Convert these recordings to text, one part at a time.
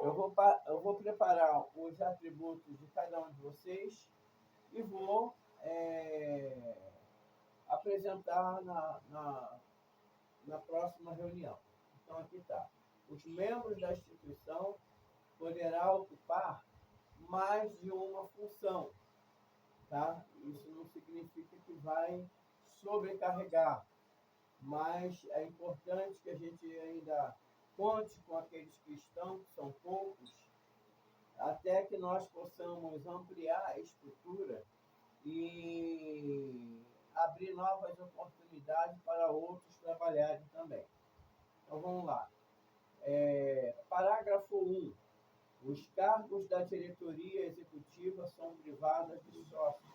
eu vou preparar os atributos de cada um de vocês e vou apresentar na próxima reunião. Então, aqui está. Os membros da instituição poderá ocupar mais de uma função, tá? Isso não significa que vai sobrecarregar, mas é importante que a gente ainda conte com aqueles que estão, que são poucos, até que nós possamos ampliar a estrutura e abrir novas oportunidades para outros trabalharem também. Então, vamos lá. Parágrafo 1. Os cargos da diretoria executiva são privados de sócios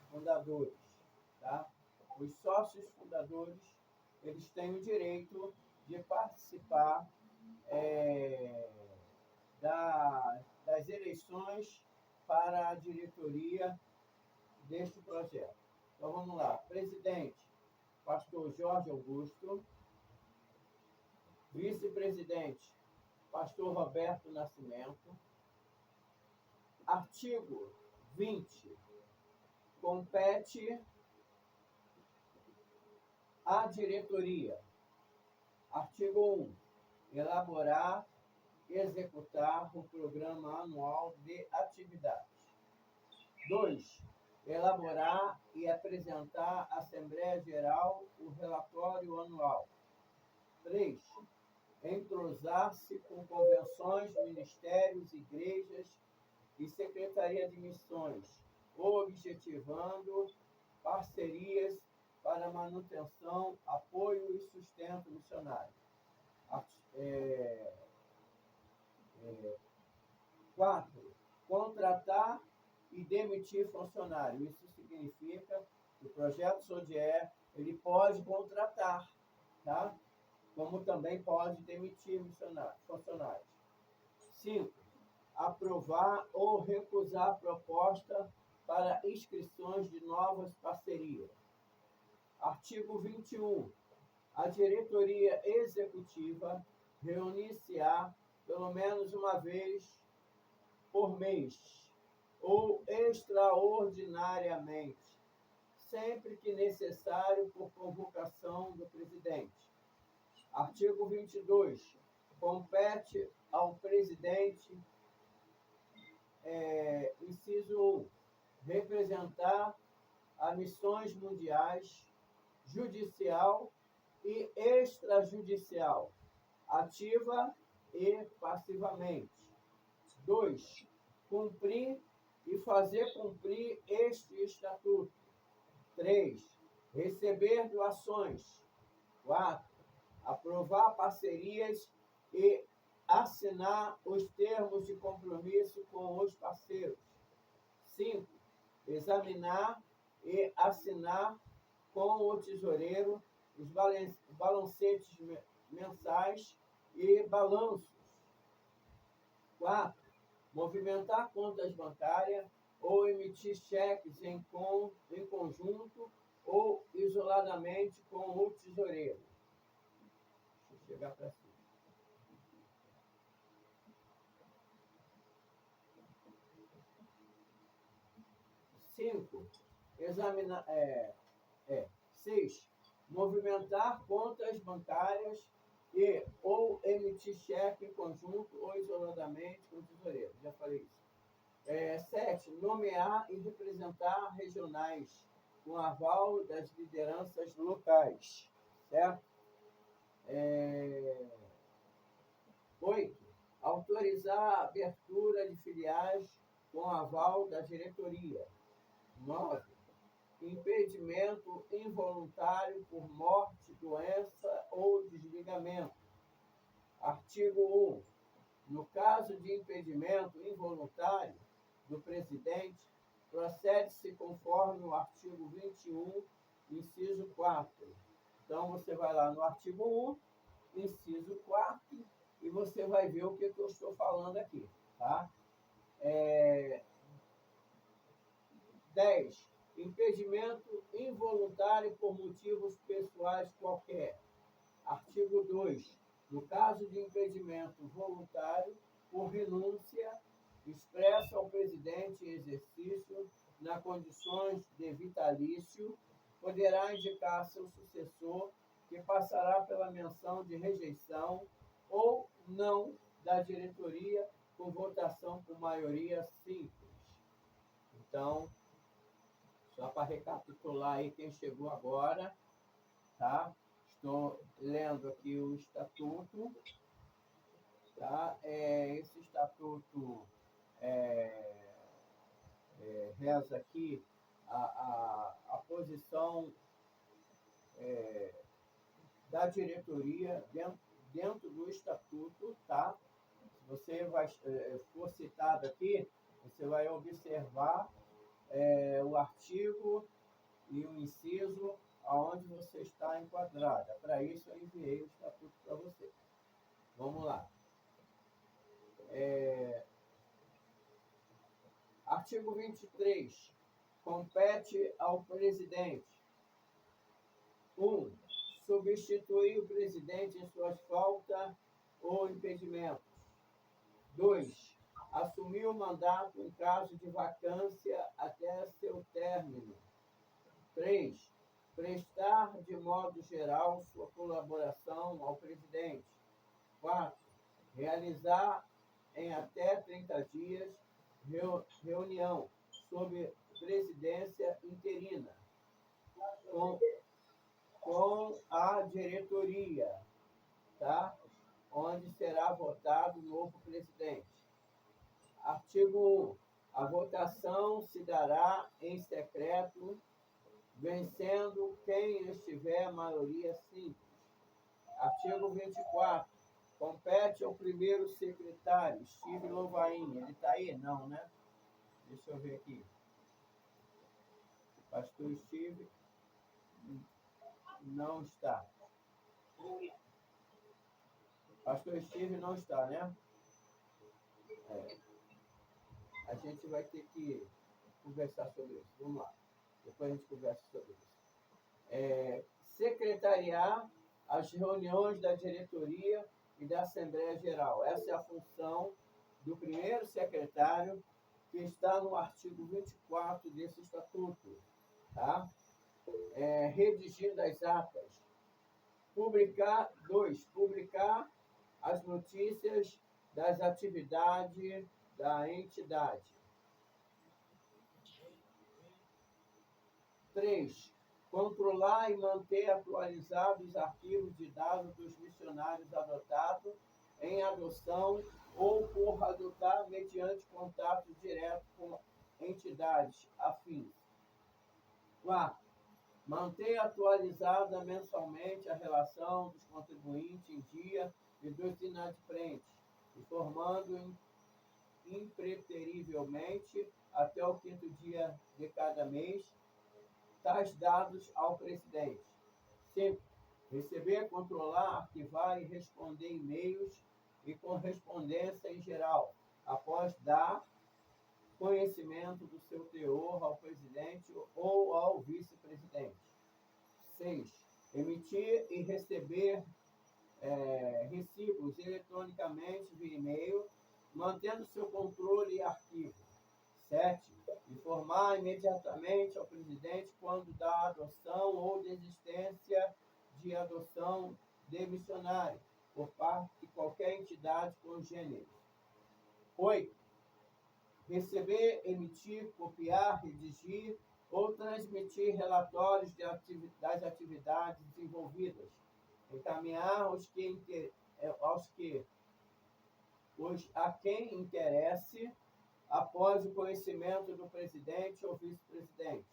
fundadores. Tá? Os sócios fundadores, eles têm o direito de participar das eleições para a diretoria deste projeto. Então, vamos lá. Presidente, pastor Jorge Augusto. Vice-presidente, pastor Roberto Nascimento. Artigo 20. Compete à diretoria. Artigo 1. Elaborar e executar o programa anual de atividades. 2. Elaborar e apresentar à Assembleia Geral o relatório anual. 3. Entrosar-se com convenções, ministérios, igrejas e secretaria de missões, objetivando parcerias para manutenção, apoio e sustento missionário. 4. Contratar e demitir funcionário. Isso significa que o projeto Sodier, ele pode contratar, tá? Como também pode demitir funcionários. 5. Aprovar ou recusar proposta para inscrições de novas parcerias. Artigo 21. A diretoria executiva reunir-se-á pelo menos uma vez por mês ou extraordinariamente, sempre que necessário por convocação do presidente. Artigo 22. Compete ao presidente, inciso 1, representar as missões mundiais, judicial e extrajudicial, ativa e passivamente. 2. Cumprir e fazer cumprir este estatuto. 3. Receber doações. 4. Aprovar parcerias e assinar os termos de compromisso com os parceiros. 5. Examinar e assinar com o tesoureiro os balancetes mensais e balanços. 4. Movimentar contas bancárias ou emitir cheques em conjunto ou isoladamente com o tesoureiro. Deixa eu chegar para cima. 5. 6. Movimentar contas bancárias e ou emitir cheque em conjunto ou isoladamente com o tesoureiro. Já falei isso. 7. Nomear e representar regionais com aval das lideranças locais. Certo? 8. Autorizar a abertura de filiais com aval da diretoria. 9. Impedimento involuntário por morte, doença ou desligamento. Artigo 1. No caso de impedimento involuntário do presidente, procede-se conforme o artigo 21, inciso 4. Então, você vai lá no artigo 1, inciso 4, e você vai ver o que eu estou falando aqui, tá? 10. Impedimento involuntário por motivos pessoais qualquer. Artigo 2. No caso de impedimento voluntário, por renúncia expressa ao presidente em exercício, nas condições de vitalício, poderá indicar seu sucessor, que passará pela menção de rejeição ou não da diretoria com votação por maioria simples. Então, só para recapitular aí quem chegou agora, tá? Estou lendo aqui o estatuto, tá? Esse estatuto reza aqui a posição da diretoria dentro do estatuto, tá? Se você for citado aqui, você vai observar o artigo e o inciso aonde você está enquadrada. Para isso, eu enviei o estatuto para você. Vamos lá. Artigo 23. Compete ao presidente: 1. Substituir o presidente em suas faltas ou impedimentos. 2. Assumir o mandato em caso de vacância até seu término. 3. Prestar de modo geral sua colaboração ao presidente. 4. Realizar em até 30 dias reunião sob presidência interina com a diretoria, tá? Onde será votado o novo presidente. Artigo 1. A votação se dará em secreto, vencendo quem estiver a maioria simples. Artigo 24. Compete ao primeiro secretário, Steve Louvain. Ele está aí? Não, né? Deixa eu ver aqui. Pastor Steve não está. Pastor Steve não está, né? A gente vai ter que conversar sobre isso. Vamos lá. Depois a gente conversa sobre isso. Secretariar as reuniões da diretoria e da Assembleia Geral. Essa é a função do primeiro secretário, que está no artigo 24 desse estatuto. Tá? Redigindo as atas. Publicar as notícias das atividades da entidade. 3. Controlar e manter atualizados os arquivos de dados dos missionários adotados em adoção ou por adotar mediante contato direto com entidades afins. 4. Manter atualizada mensalmente a relação dos contribuintes em dia e dos inadimplentes, informando impreterivelmente até o 5º dia de cada mês tais dados ao presidente. 5. Receber, controlar, arquivar e responder e-mails e correspondência em geral, após dar conhecimento do seu teor ao presidente ou ao vice-presidente. 6. Emitir e receber recibos eletronicamente via e-mail, mantendo seu controle e arquivo. 7. Informar imediatamente ao presidente quando da adoção ou desistência de adoção de missionário por parte de qualquer entidade congênere. 8. Receber, emitir, copiar, redigir ou transmitir relatórios das atividades desenvolvidas. Encaminhar a quem interesse após o conhecimento do presidente ou vice-presidente.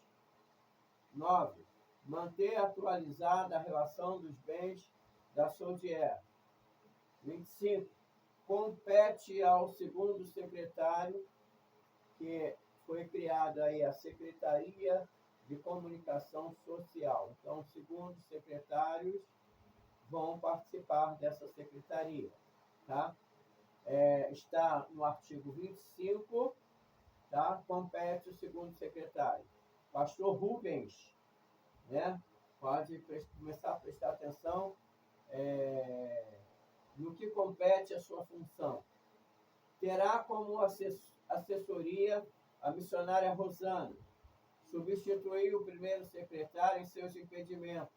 9. Manter atualizada a relação dos bens da SODIER. 25. Compete ao segundo secretário, que foi criada aí a Secretaria de Comunicação Social. Então, segundos secretários vão participar dessa secretaria, tá? Está no artigo 25, tá? Compete o segundo secretário. Pastor Rubens, né? Pode começar a prestar atenção no que compete a sua função. terá como assessoria a missionária Rosana. Substituiu o primeiro secretário em seus impedimentos.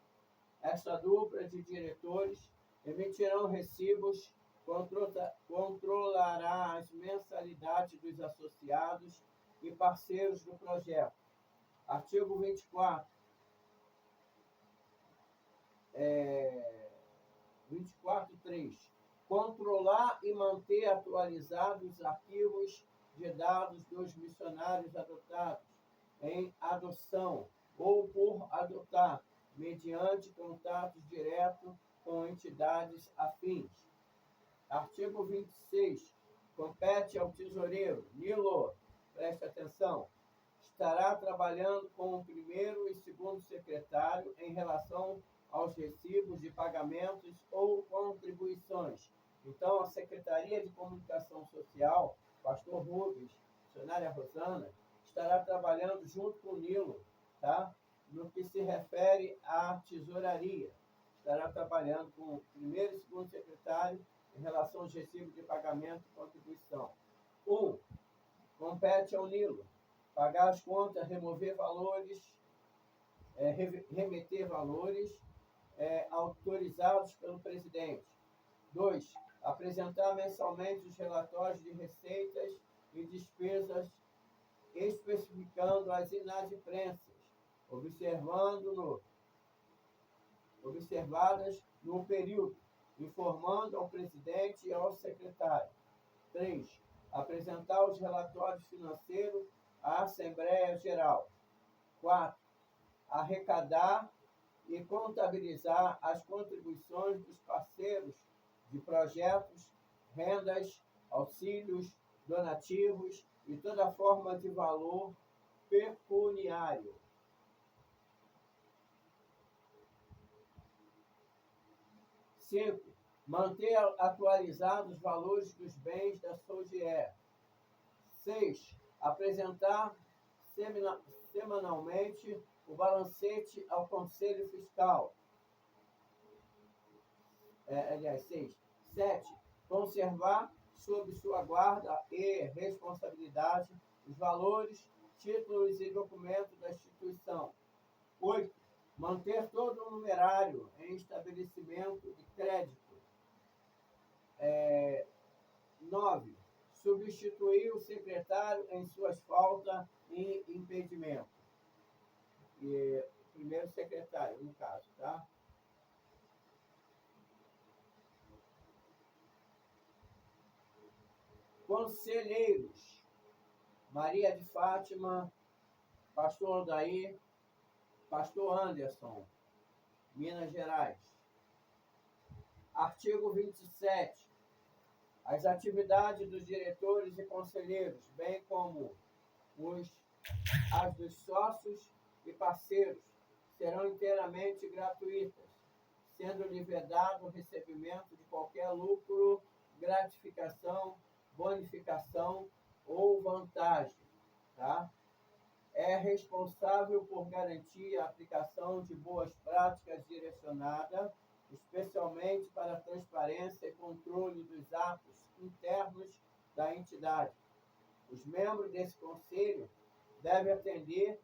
Esta dupla de diretores emitirão recibos, controlará as mensalidades dos associados e parceiros do projeto. Artigo 24. 24.3. Controlar e manter atualizados os arquivos de dados dos missionários adotados em adoção ou por adotar, mediante contatos diretos com entidades afins. Artigo 26. Compete ao tesoureiro, Nilo, preste atenção, estará trabalhando com o primeiro e segundo secretário em relação aos recibos de pagamentos ou contribuições. Então, a Secretaria de Comunicação Social, pastor Rubens, missionária Rosana, estará trabalhando junto com o Nilo, tá? No que se refere à tesouraria. Estará trabalhando com o primeiro e segundo secretário em relação aos recibos de pagamento e contribuição. 1. Compete ao Nilo pagar as contas, remover valores, remeter valores autorizados pelo presidente. 2. Apresentar mensalmente os relatórios de receitas e despesas, especificando as inadimplências, observadas no período, informando ao presidente e ao secretário. 3. Apresentar os relatórios financeiros à Assembleia Geral. 4. Arrecadar e contabilizar as contribuições dos parceiros de projetos, rendas, auxílios, donativos e toda forma de valor pecuniário. 5. Manter atualizados os valores dos bens da SOGE. 6. Apresentar semanalmente o balancete ao Conselho Fiscal. 6. 7. Conservar sob sua guarda e responsabilidade os valores, títulos e documentos da instituição. 8. Manter todo o numerário em estabelecimento de crédito. 9. Substituir o secretário em suas faltas e impedimento. E primeiro secretário, no caso, tá? Conselheiros: Maria de Fátima, pastor Odair, pastor Anderson, Minas Gerais. Artigo 27. As atividades dos diretores e conselheiros, bem como as dos sócios e parceiros, serão inteiramente gratuitas, sendo lhe vedado o recebimento de qualquer lucro, gratificação, bonificação ou vantagem, tá? É responsável por garantir a aplicação de boas práticas direcionadas, especialmente para a transparência e controle dos atos internos da entidade. Os membros desse conselho devem atender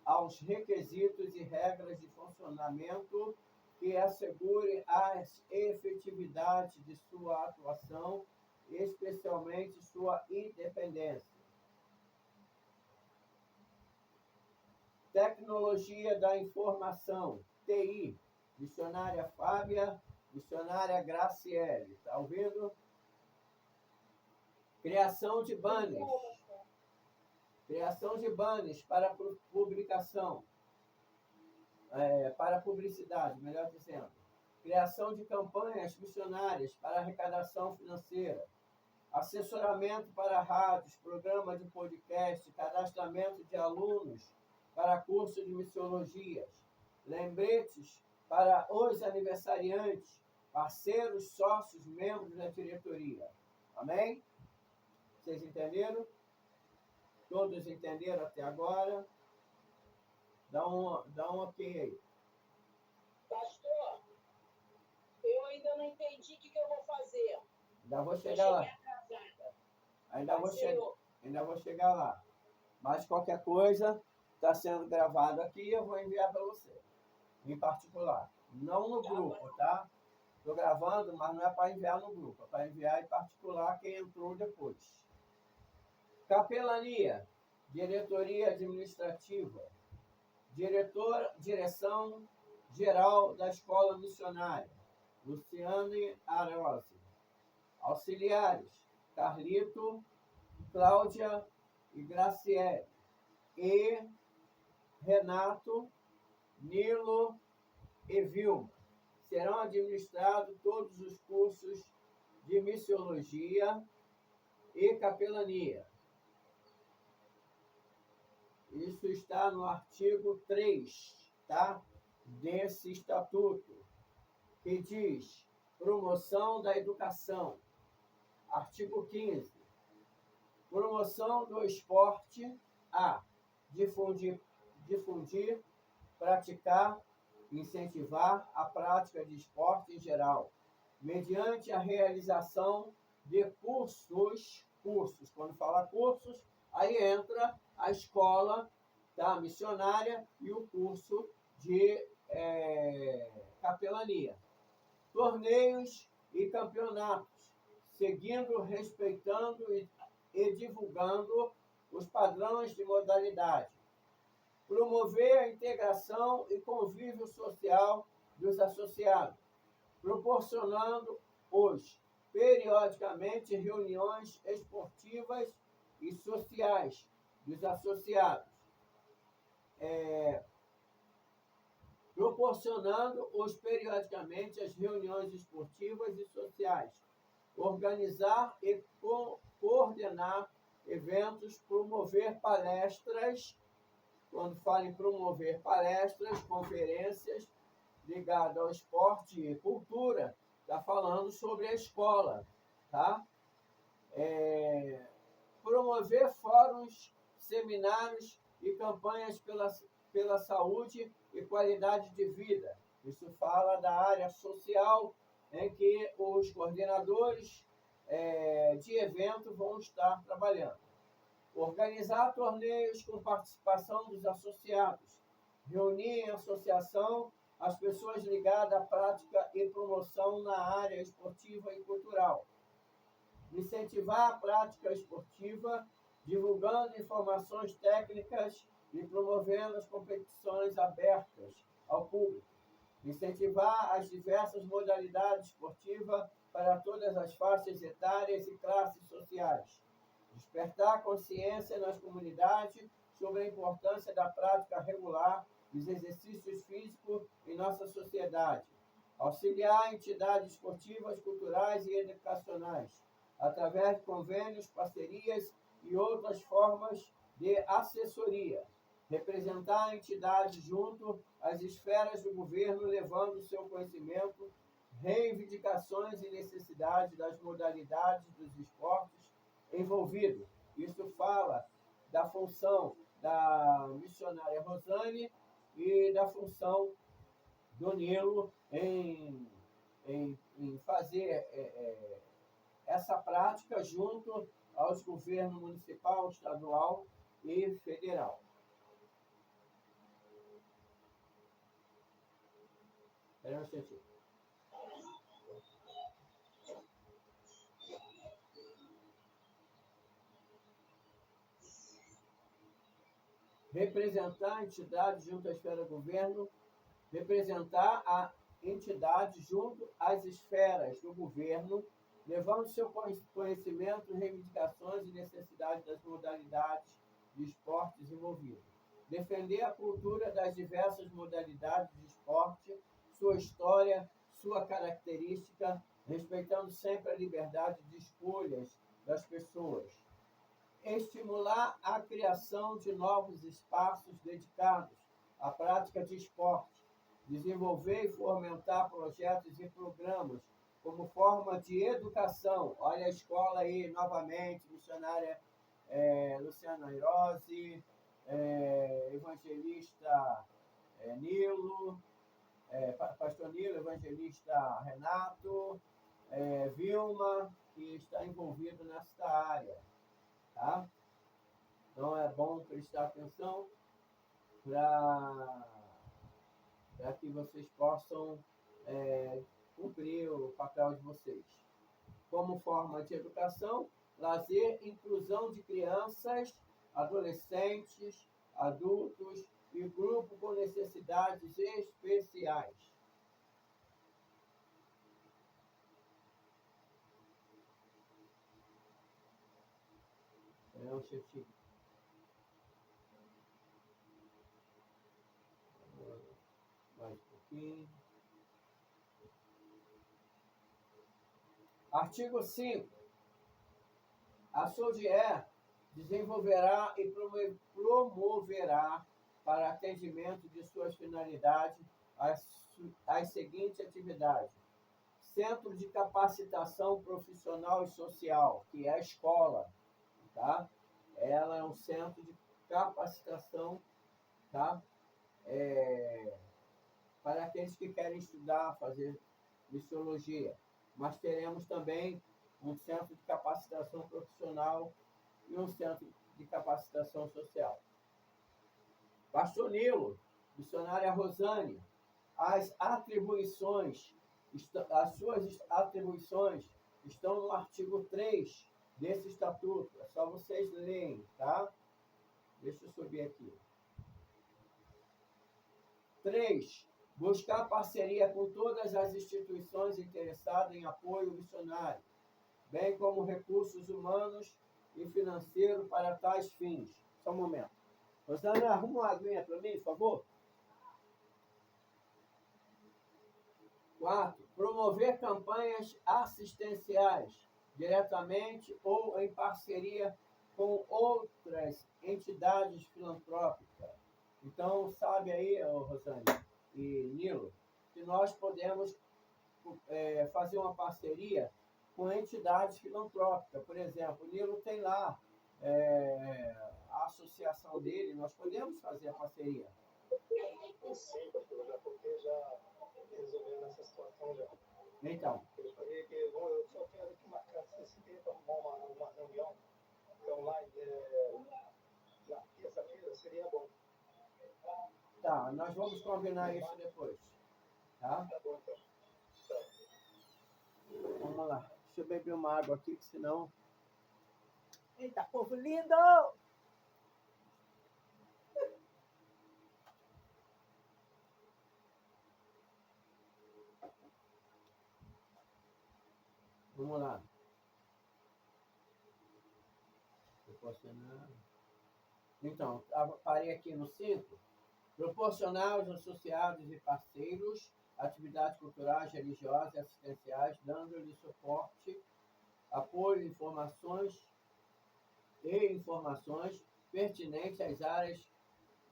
aos requisitos e regras de funcionamento que assegurem a efetividade de sua atuação, especialmente sua independência. Tecnologia da Informação, TI, missionária Fábia, missionária Graciele, tá ouvindo? Criação de banners. Criação de banners para publicação, para publicidade, melhor dizendo. Criação de campanhas missionárias para arrecadação financeira. Assessoramento para rádios, programa de podcast, cadastramento de alunos para curso de missiologias. Lembretes para os aniversariantes, parceiros, sócios, membros da diretoria. Amém? Vocês entenderam? Todos entenderam até agora? Dá um ok aí. Pastor, eu ainda não entendi o que eu vou fazer. Já vou chegar lá. Atrasada. Ainda vou, Senhor. ainda vou chegar lá. Mas qualquer coisa está sendo gravado aqui, eu vou enviar para você, em particular. Não no grupo, tá? Estou gravando, mas não é para enviar no grupo, é para enviar em particular quem entrou depois. Capelania, diretoria administrativa, direção geral da Escola Missionária, Luciane Arose. Auxiliares, Carlito, Cláudia e Graciele. E Renato, Nilo e Vilma. Serão administrados todos os cursos de missiologia e capelania. Isso está no artigo 3, tá? Desse estatuto, que diz promoção da educação. Artigo 15. Promoção do esporte. A. Difundir, praticar, incentivar a prática de esporte em geral, mediante a realização de cursos. Quando fala cursos, aí entra a escola, tá, missionária e o curso de capelania. Torneios e campeonatos, seguindo, respeitando e divulgando os padrões de modalidade. Promover a integração e convívio social dos associados, proporcionando-os periodicamente reuniões esportivas e sociais dos associados. Proporcionando-os periodicamente as reuniões esportivas e sociais. Organizar e coordenar eventos, promover palestras. Quando fala em promover palestras, conferências ligadas ao esporte e cultura, está falando sobre a escola, tá? Promover fóruns, seminários e campanhas pela saúde e qualidade de vida. Isso fala da área social, em que os coordenadores de evento vão estar trabalhando. Organizar torneios com participação dos associados. Reunir em associação as pessoas ligadas à prática e promoção na área esportiva e cultural. Incentivar a prática esportiva, divulgando informações técnicas e promovendo as competições abertas ao público. Incentivar as diversas modalidades esportivas para todas as faixas etárias e classes sociais. Despertar consciência nas comunidades sobre a importância da prática regular dos exercícios físicos em nossa sociedade. Auxiliar entidades esportivas, culturais e educacionais, através de convênios, parcerias e outras formas de assessoria. Representar a entidade junto às esferas do governo, levando seu conhecimento, reivindicações e necessidades das modalidades dos esportes envolvidos. Isso fala da função da missionária Rosane e da função do Nilo em fazer essa prática junto aos governos municipal, estadual e federal. Espera um instantinho. Representar a entidade junto à esfera do governo, representar a entidade junto às esferas do governo, levando seu conhecimento, reivindicações e necessidades das modalidades de esportes envolvidos. Defender a cultura das diversas modalidades de esporte, sua história, sua característica, respeitando sempre a liberdade de escolhas das pessoas. Estimular a criação de novos espaços dedicados à prática de esporte. Desenvolver e fomentar projetos e programas como forma de educação. Olha a escola aí, novamente, missionária Luciana Rose, evangelista Nilo, pastor Nilo, evangelista Renato, Vilma, que está envolvido nesta área. tá? Então é bom prestar atenção para que vocês possam cumprir o papel de vocês. Como forma de educação, lazer, inclusão de crianças, adolescentes, adultos e grupo com necessidades especiais. É um xixi. Mais um pouquinho. Artigo 5. A SODIE desenvolverá e promoverá para atendimento de suas finalidades as seguintes atividades. Centro de Capacitação Profissional e Social, que é a escola, tá? Ela é um centro de capacitação, tá? Para aqueles que querem estudar, fazer missiologia. Mas teremos também um centro de capacitação profissional e um centro de capacitação social. Pastor Nilo, missionária Rosane, as suas atribuições estão no artigo 3 desse estatuto. É só vocês lerem, tá? Deixa eu subir aqui. 3. Buscar parceria com todas as instituições interessadas em apoio missionário, bem como recursos humanos e financeiros para tais fins. Só um momento. Rosana, arruma uma aguinha para mim, por favor. 4. Promover campanhas assistenciais, diretamente ou em parceria com outras entidades filantrópicas. Então, sabe aí, Rosane e Nilo, que nós podemos fazer uma parceria com entidades filantrópicas. Por exemplo, o Nilo tem lá a associação dele, nós podemos fazer a parceria. Sim, pastor, já porque já resolvendo essa situação já. Então. Eu só quero que marcar se tem para arrumar uma reunião online na terça-feira, seria bom. Tá, nós vamos combinar isso depois. Tá? Tá bom, então. Tá. Vamos lá. Deixa eu beber uma água aqui, que senão... Eita, povo lindo! Vamos lá. Proporcionar. Então, parei aqui no 5. Proporcionar aos associados e parceiros atividades culturais, religiosas e assistenciais, dando-lhe suporte, apoio e informações pertinentes às áreas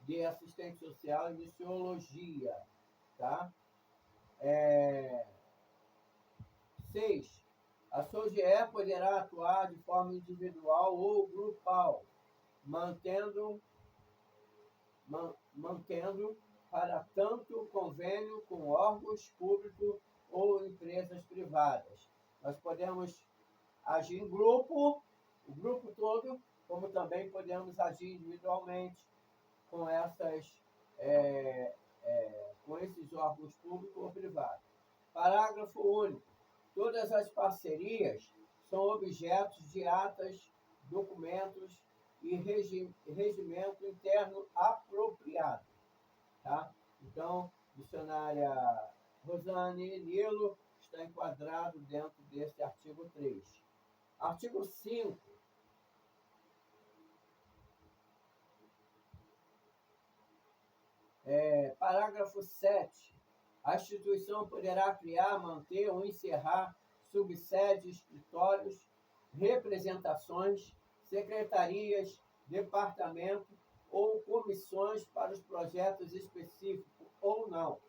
de assistência social e missiologia. Tá? 6. A SOGE poderá atuar de forma individual ou grupal, mantendo para tanto convênio com órgãos públicos ou empresas privadas. Nós podemos agir em grupo, o grupo todo, como também podemos agir individualmente com com esses órgãos públicos ou privados. Parágrafo único. Todas as parcerias são objetos de atas, documentos e regimento interno apropriado. Tá? Então, missionária Rosane Nilo está enquadrado dentro desse artigo 3. Artigo 5. Parágrafo 7. A instituição poderá criar, manter ou encerrar subsedes, escritórios, representações, secretarias, departamentos ou comissões para os projetos específicos ou não,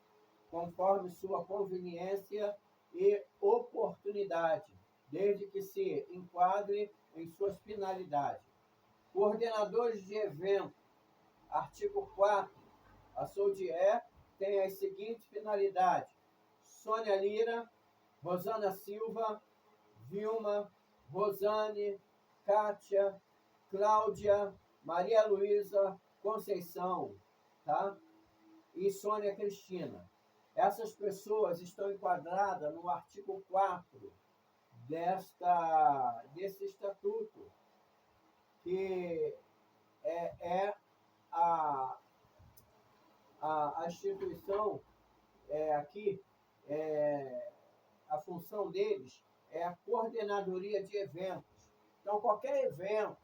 conforme sua conveniência e oportunidade, desde que se enquadre em suas finalidades. Coordenadores de evento. Artigo 4. A SODIE tem as seguintes finalidades: Sônia Lira, Rosana Silva, Vilma, Rosane, Kátia, Cláudia, Maria Luísa Conceição, tá? E Sônia Cristina. Essas pessoas estão enquadradas no artigo 4 desse estatuto, que é a instituição aqui, a função deles é a coordenadoria de eventos. Então, qualquer evento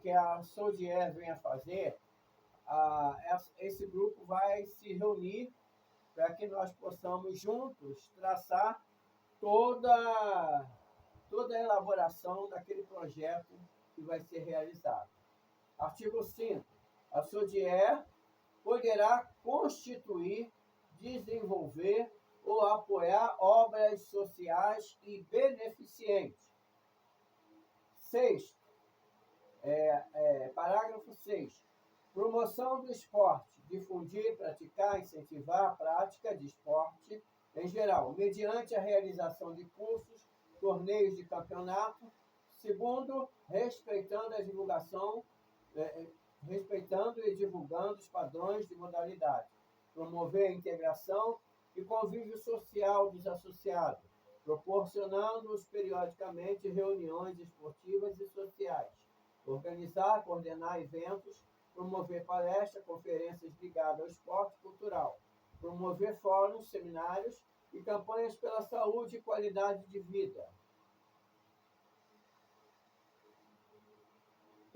que a SODIER venha fazer, esse grupo vai se reunir para que nós possamos juntos traçar toda a elaboração daquele projeto que vai ser realizado. Artigo 5. A SODIER poderá constituir, desenvolver ou apoiar obras sociais e beneficentes. 6. Parágrafo 6. Promoção do esporte. Difundir, praticar, incentivar a prática de esporte em geral, mediante a realização de cursos, torneios de campeonato. Segundo, respeitando a divulgação, respeitando e divulgando os padrões de modalidade. Promover a integração e convívio social dos associados, proporcionando-os periodicamente reuniões esportivas e sociais. Organizar, coordenar eventos, promover palestras, conferências ligadas ao esporte cultural, promover fóruns, seminários e campanhas pela saúde e qualidade de vida.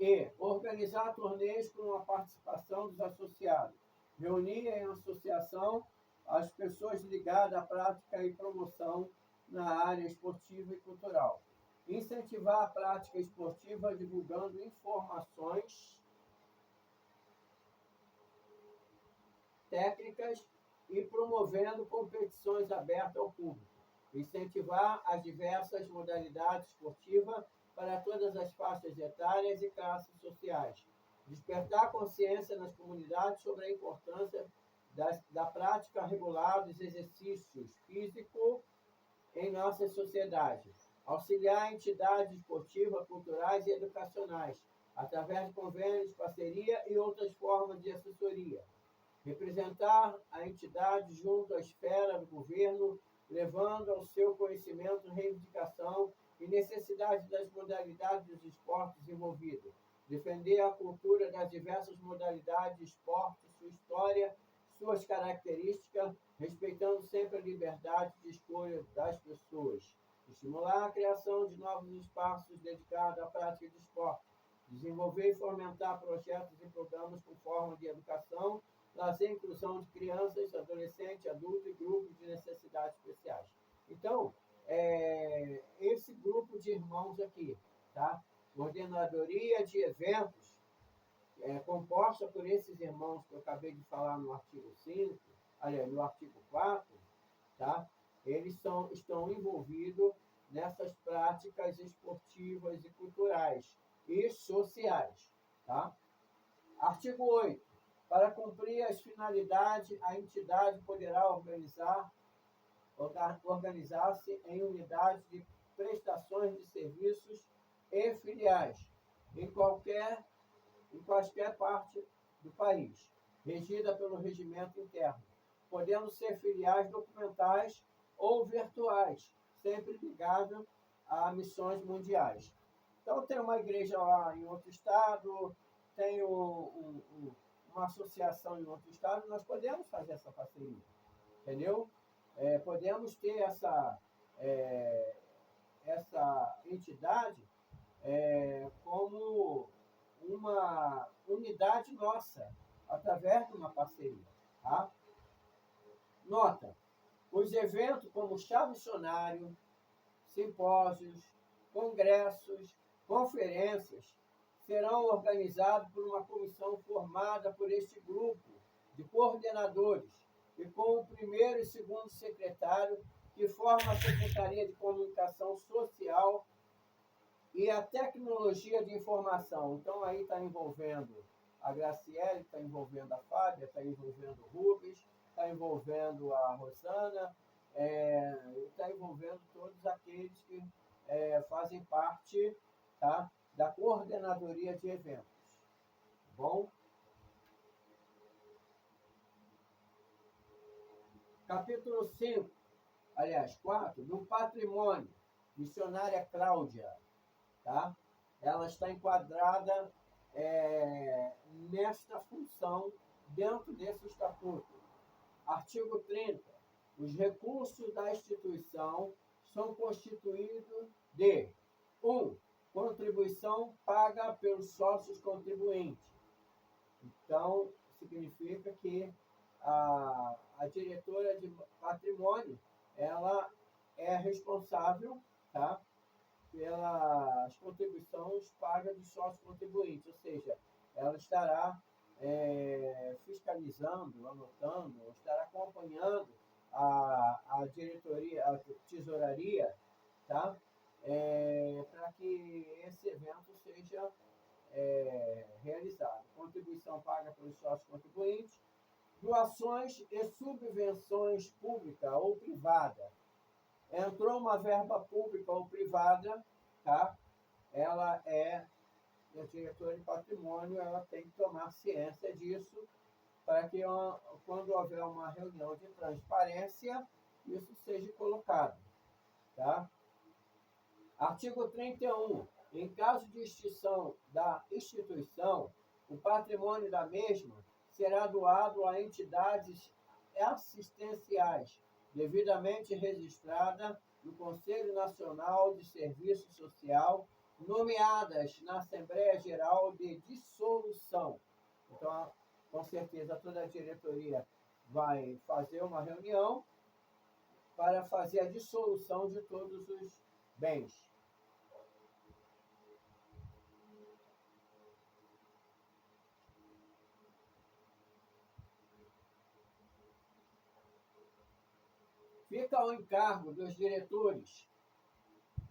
E organizar torneios com a participação dos associados. Reunir em associação as pessoas ligadas à prática e promoção na área esportiva e cultural. Incentivar a prática esportiva divulgando informações técnicas e promovendo competições abertas ao público. Incentivar as diversas modalidades esportivas para todas as faixas etárias e classes sociais. Despertar consciência nas comunidades sobre a importância da prática regular dos exercícios físicos em nossas sociedades. Auxiliar entidades esportivas, culturais e educacionais, através de convênios, parceria e outras formas de assessoria. Representar a entidade junto à esfera do governo, levando ao seu conhecimento, reivindicação e necessidade das modalidades dos esportes envolvidos. Defender a cultura das diversas modalidades de esporte, sua história, suas características, respeitando sempre a liberdade de escolha das pessoas. Estimular a criação de novos espaços dedicados à prática de esporte. Desenvolver e fomentar projetos e programas com forma de educação, lazer e inclusão de crianças, adolescentes, adultos e grupos de necessidades especiais. Então, esse grupo de irmãos aqui, tá? Coordenadoria de eventos, composta por esses irmãos que eu acabei de falar no artigo 5, aliás, no artigo 4, tá? Eles estão envolvidos nessas práticas esportivas e culturais e sociais, tá? Artigo 8. Para cumprir as finalidades, a entidade poderá organizar-se em unidades de prestações de serviços e filiais em quaisquer parte do país, regida pelo regimento interno, podendo ser filiais documentais ou virtuais, sempre ligado a missões mundiais. Então, tem uma igreja lá em outro estado, tem uma associação em outro estado, nós podemos fazer essa parceria, entendeu? Podemos ter essa entidade como uma unidade nossa, através de uma parceria. Tá? Nota: os eventos como chá missionário, simpósios, congressos, conferências, serão organizados por uma comissão formada por este grupo de coordenadores e com o primeiro e segundo secretário, que forma a Secretaria de Comunicação Social e a Tecnologia de Informação. Então, aí está envolvendo a Graciele, está envolvendo a Fábia, está envolvendo o Rubens, está envolvendo a Rosana, está envolvendo todos aqueles que fazem parte, tá, da Coordenadoria de Eventos. Bom? Capítulo 5, aliás, 4, do patrimônio, missionária Cláudia, tá? Ela está enquadrada nesta função dentro desse estatuto. Artigo 30. Os recursos da instituição são constituídos de 1. Contribuição paga pelos sócios contribuintes. Então, significa que a diretora de patrimônio, ela é responsável, tá, pelas contribuições pagas dos sócios contribuintes, ou seja, ela estará fiscalizando, anotando, estará acompanhando a diretoria, a tesouraria, tá, para que esse evento seja realizado. Contribuição paga pelos sócios contribuintes, doações e subvenções pública ou privada. Entrou uma verba pública ou privada, tá? Ela a diretora de patrimônio, ela tem que tomar ciência disso para que quando houver uma reunião de transparência, isso seja colocado, tá? Artigo 31. Em caso de extinção da instituição, o patrimônio da mesma será doado a entidades assistenciais devidamente registrada no Conselho Nacional de Serviço Social, nomeadas na Assembleia Geral de Dissolução. Então, com certeza, toda a diretoria vai fazer uma reunião para fazer a dissolução de todos os bens. Fica ao encargo dos diretores,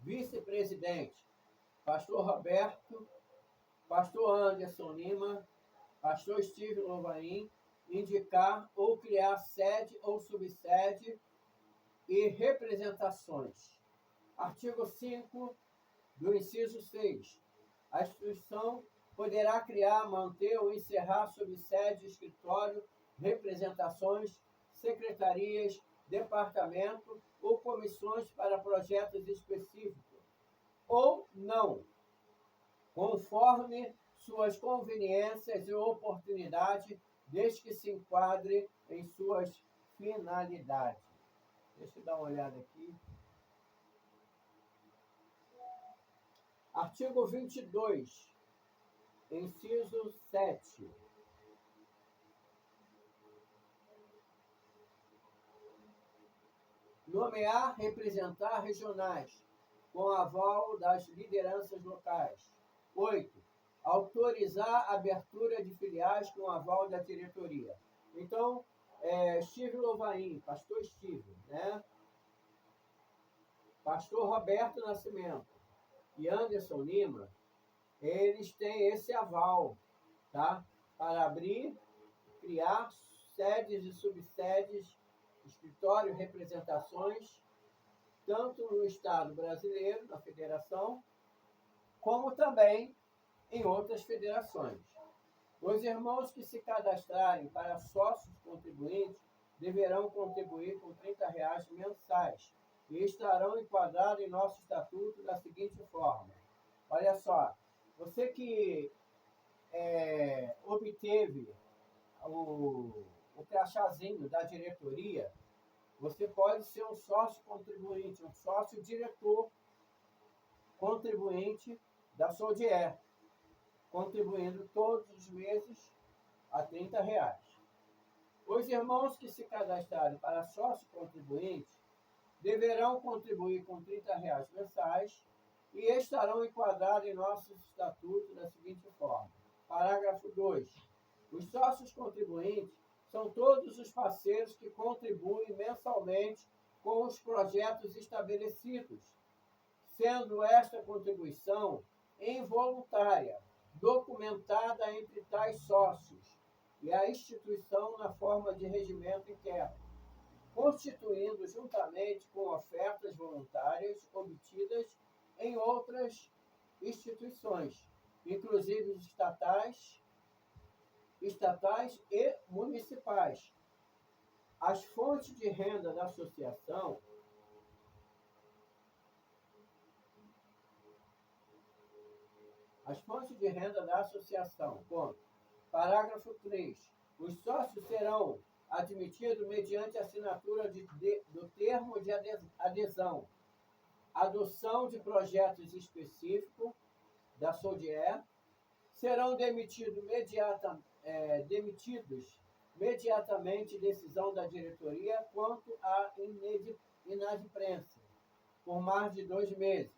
vice-presidente, pastor Roberto, pastor Anderson Lima, pastor Steve Louvain, indicar ou criar sede ou subsede e representações. Artigo 5 do inciso 6. A instituição poderá criar, manter ou encerrar subsede, escritório, representações, secretarias, departamento ou comissões para projetos específicos, ou não, conforme suas conveniências e oportunidades, desde que se enquadre em suas finalidades. Deixa eu dar uma olhada aqui. Artigo 22, inciso 7. Nomear, representar regionais, com aval das lideranças locais. 8. Autorizar a abertura de filiais com aval da diretoria. Então, Steve Louvain, pastor Steve, né? Pastor Roberto Nascimento e Anderson Lima, eles têm esse aval, tá? Para abrir, criar sedes e subsedes, escritório, representações, tanto no Estado brasileiro, na federação, como também em outras federações. Os irmãos que se cadastrarem para sócios contribuintes deverão contribuir com R$30 mensais e estarão enquadrados em nosso estatuto da seguinte forma. Olha só, você que obteve o crachazinho da diretoria, você pode ser um sócio contribuinte, um sócio diretor contribuinte da SODIER, contribuindo todos os meses a R$30. Os irmãos que se cadastrarem para sócio contribuinte deverão contribuir com R$30 mensais e estarão enquadrados em nosso estatuto da seguinte forma. Parágrafo 2. Os sócios contribuintes são todos os parceiros que contribuem mensalmente com os projetos estabelecidos, sendo esta contribuição involuntária, documentada entre tais sócios e a instituição na forma de regimento interno, constituindo juntamente com ofertas voluntárias obtidas em outras instituições, inclusive estatais e municipais. As fontes de renda da associação como parágrafo 3. Os sócios serão admitidos mediante assinatura do termo de adesão, adoção de projetos específicos da SODIE, serão demitidos imediatamente decisão da diretoria quanto à inadimplência por mais de 2 meses,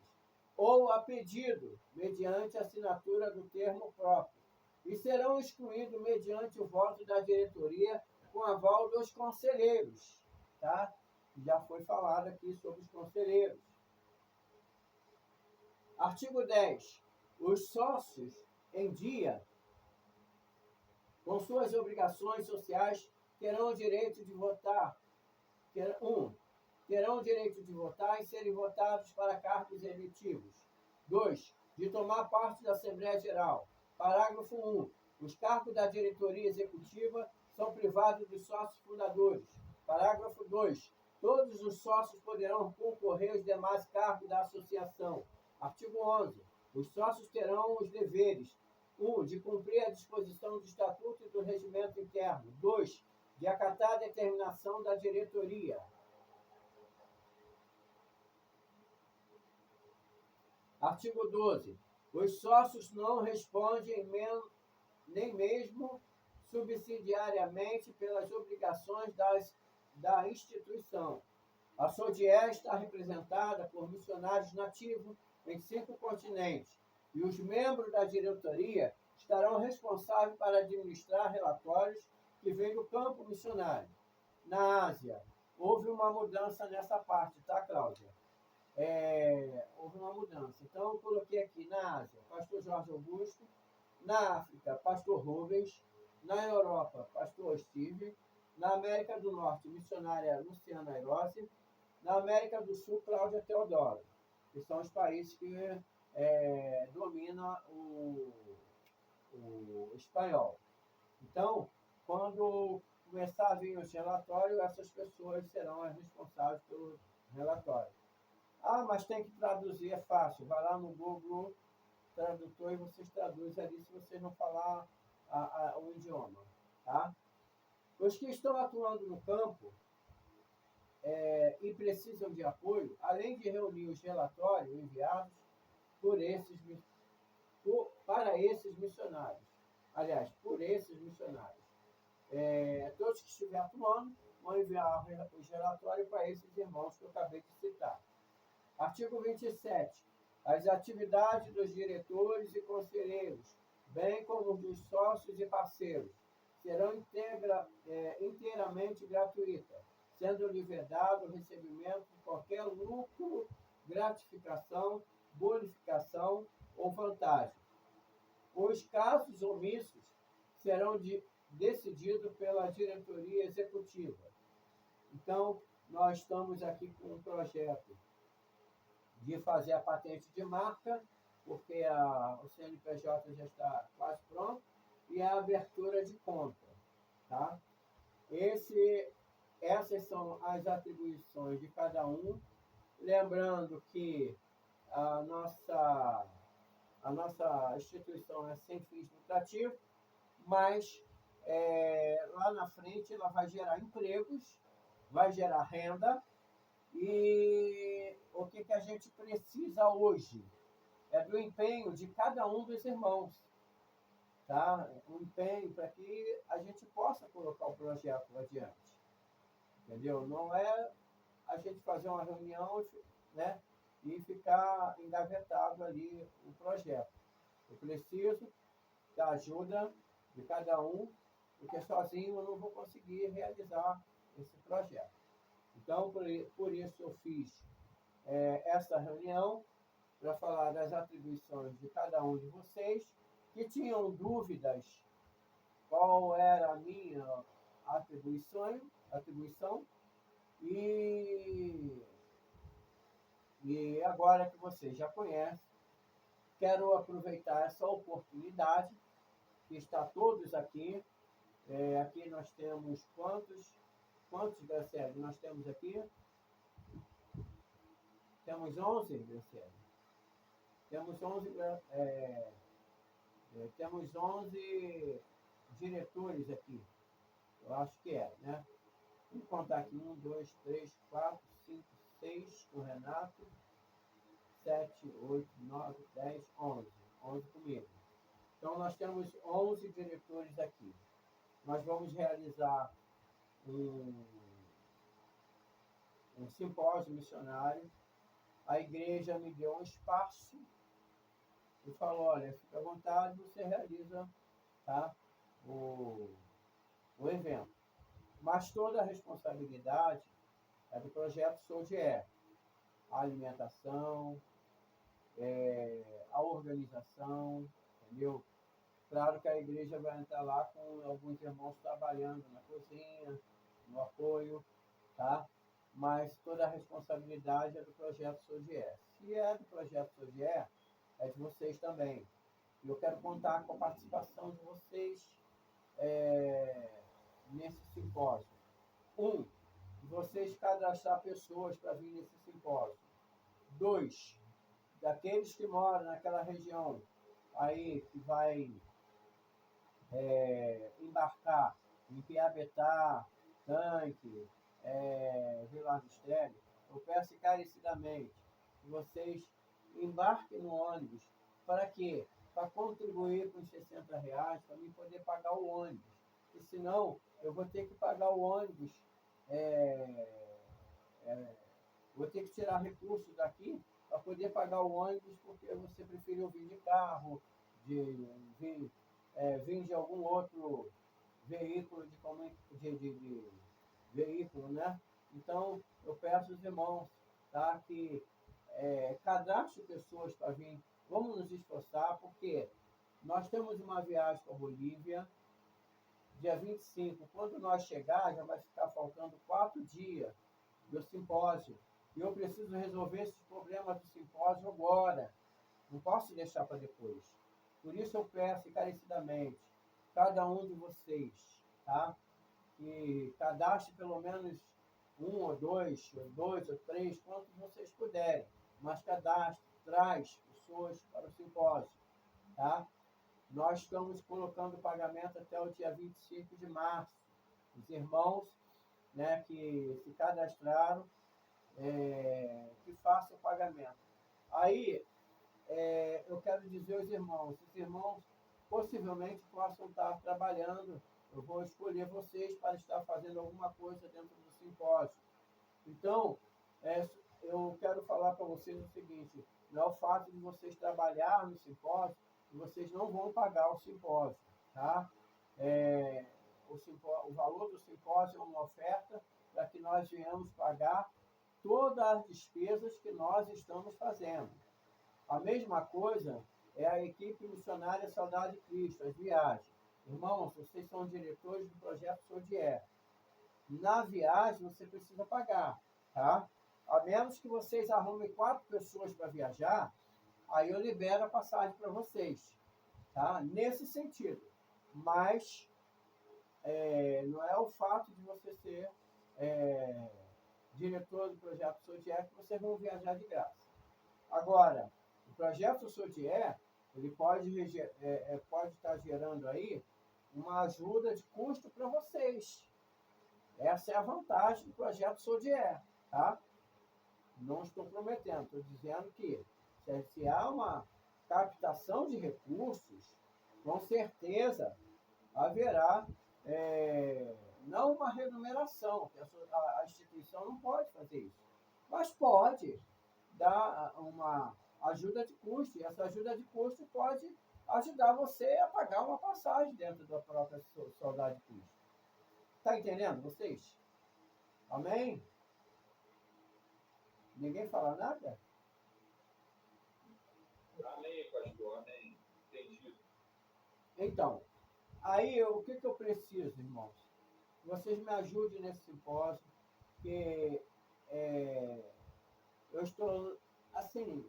ou a pedido, mediante assinatura do termo próprio, e serão excluídos mediante o voto da diretoria com aval dos conselheiros. Tá? Já foi falado aqui sobre os conselheiros. Artigo 10. Os sócios em dia, com suas obrigações sociais, terão o direito de votar. Terão o direito de votar e serem votados para cargos eletivos. 2. De tomar parte da Assembleia Geral. Parágrafo 1. Os cargos da diretoria executiva são privados dos sócios fundadores. Parágrafo 2. Todos os sócios poderão concorrer aos demais cargos da associação. Artigo 11. Os sócios terão os deveres: 1. De cumprir a disposição do Estatuto e do Regimento Interno. 2. De acatar a determinação da diretoria. Artigo 12. Os sócios não respondem nem mesmo subsidiariamente pelas obrigações da instituição. A SODIE está representada por missionários nativos em 5 continentes, e os membros da diretoria estarão responsáveis para administrar relatórios que vêm do campo missionário. Na Ásia, houve uma mudança nessa parte, tá, Cláudia? Houve uma mudança. Então, eu coloquei aqui na Ásia, pastor Jorge Augusto; na África, pastor Rubens; na Europa, pastor Steve; na América do Norte, missionária Luciana Airose; na América do Sul, Cláudia Teodoro, que são os países que dominam o espanhol. Então, quando começar a vir os relatórios, essas pessoas serão as responsáveis pelo relatório. Ah, mas tem que traduzir, é fácil. Vai lá no Google Tradutor e vocês traduzem ali se vocês não falar o idioma. Tá? Os que estão atuando no campo e precisam de apoio, além de reunir os relatórios enviados para esses missionários. Aliás, por esses missionários. Todos que estiverem atuando vão enviar os relatórios para esses irmãos que eu acabei de citar. Artigo 27. As atividades dos diretores e conselheiros, bem como dos sócios e parceiros, serão inteiramente gratuitas, sendo vedado o recebimento de qualquer lucro, gratificação, bonificação ou vantagem. Os casos omissos serão decididos pela diretoria executiva. Então, nós estamos aqui com um projeto de fazer a patente de marca, porque o CNPJ já está quase pronto, e a abertura de conta. Tá? Essas são as atribuições de cada um. Lembrando que a nossa instituição é sem fins lucrativos, mas lá na frente ela vai gerar empregos, vai gerar renda. E o que a gente precisa hoje é do empenho de cada um dos irmãos, tá? Um empenho para que a gente possa colocar o projeto adiante, entendeu? Não é a gente fazer uma reunião, né, e ficar engavetado ali o projeto. Eu preciso da ajuda de cada um, porque sozinho eu não vou conseguir realizar esse projeto. Então, por isso eu fiz essa reunião para falar das atribuições de cada um de vocês que tinham dúvidas qual era a minha atribuição e agora que vocês já conhecem, quero aproveitar essa oportunidade, que está todos aqui. Aqui nós temos quantos, Graciele? Nós temos aqui? Temos 11, Graciele. Temos 11, temos 11 diretores aqui. Eu acho que é, né? Vamos contar aqui. 1, 2, 3, 4, 5, 6 com o Renato. 7, 8, 9, 10, 11. 11 comigo. Então, nós temos 11 diretores aqui. Nós vamos realizar um simpósio missionário. A igreja me deu um espaço e falou, olha, fica à vontade, você realiza, tá, o evento. Mas toda a responsabilidade é do projeto Sodier. A alimentação, a organização, entendeu? Claro que a igreja vai entrar lá com alguns irmãos trabalhando na cozinha, no apoio, tá? Mas toda a responsabilidade é do projeto Sodier. Se é do projeto Sodier, é de vocês também. E eu quero contar com a participação de vocês nesse simpósio. De vocês cadastrar pessoas para vir nesse simpósio. 2, daqueles que moram naquela região aí, que vai embarcar em Piabetá, Tanque, Vila Mistério, eu peço encarecidamente que vocês embarquem no ônibus. Para quê? Para contribuir com os R$60, para mim poder pagar o ônibus. Porque senão eu vou ter que pagar o ônibus, vou ter que tirar recursos daqui para poder pagar o ônibus, porque você preferiu vir de carro, vir de algum outro veículo de veículo, né? Então, eu peço aos irmãos, tá, que cadastre pessoas para vir. Vamos nos esforçar, porque nós temos uma viagem para a Bolívia, dia 25. Quando nós chegar, já vai ficar faltando 4 dias do simpósio. E eu preciso resolver esses problemas do simpósio agora. Não posso deixar para depois. Por isso eu peço encarecidamente, cada um de vocês, tá? Que cadastre pelo menos 1 ou 2, ou 2 ou 3, quantos vocês puderem. Mas cadastre, traz pessoas para o simpósio, tá? Nós estamos colocando o pagamento até o dia 25 de março. Os irmãos, né, que se cadastraram, que façam o pagamento. Aí, eu quero dizer aos irmãos, os irmãos possivelmente possam estar trabalhando, eu vou escolher vocês para estar fazendo alguma coisa dentro do simpósio. Então, eu quero falar para vocês o seguinte, não é o fato de vocês trabalhar no simpósio, que vocês não vão pagar o simpósio, tá? O valor do simpósio é uma oferta para que nós venhamos pagar todas as despesas que nós estamos fazendo. A mesma coisa é a equipe missionária Saudade de Cristo, as viagens. Irmãos, vocês são diretores do projeto Sodier. Na viagem, você precisa pagar, tá? A menos que vocês arrumem 4 pessoas para viajar, aí eu libero a passagem para vocês, tá? Nesse sentido. Mas não é o fato de você ser diretor do projeto Sodier que vocês vão viajar de graça. Agora, o projeto Sodier, ele pode estar gerando aí uma ajuda de custo para vocês. Essa é a vantagem do projeto Sodier, tá? Não estou prometendo, estou dizendo que se há uma captação de recursos, com certeza haverá não uma remuneração, que a instituição não pode fazer isso, mas pode dar uma ajuda de custo, e essa ajuda de custo pode ajudar você a pagar uma passagem dentro da própria Saudade de Cristo. Está entendendo vocês? Amém? Ninguém fala nada? Amém, pastor, amém. Entendido. Então, aí o que eu preciso, irmãos? Que vocês me ajudem nesse simpósio, que eu estou, assim,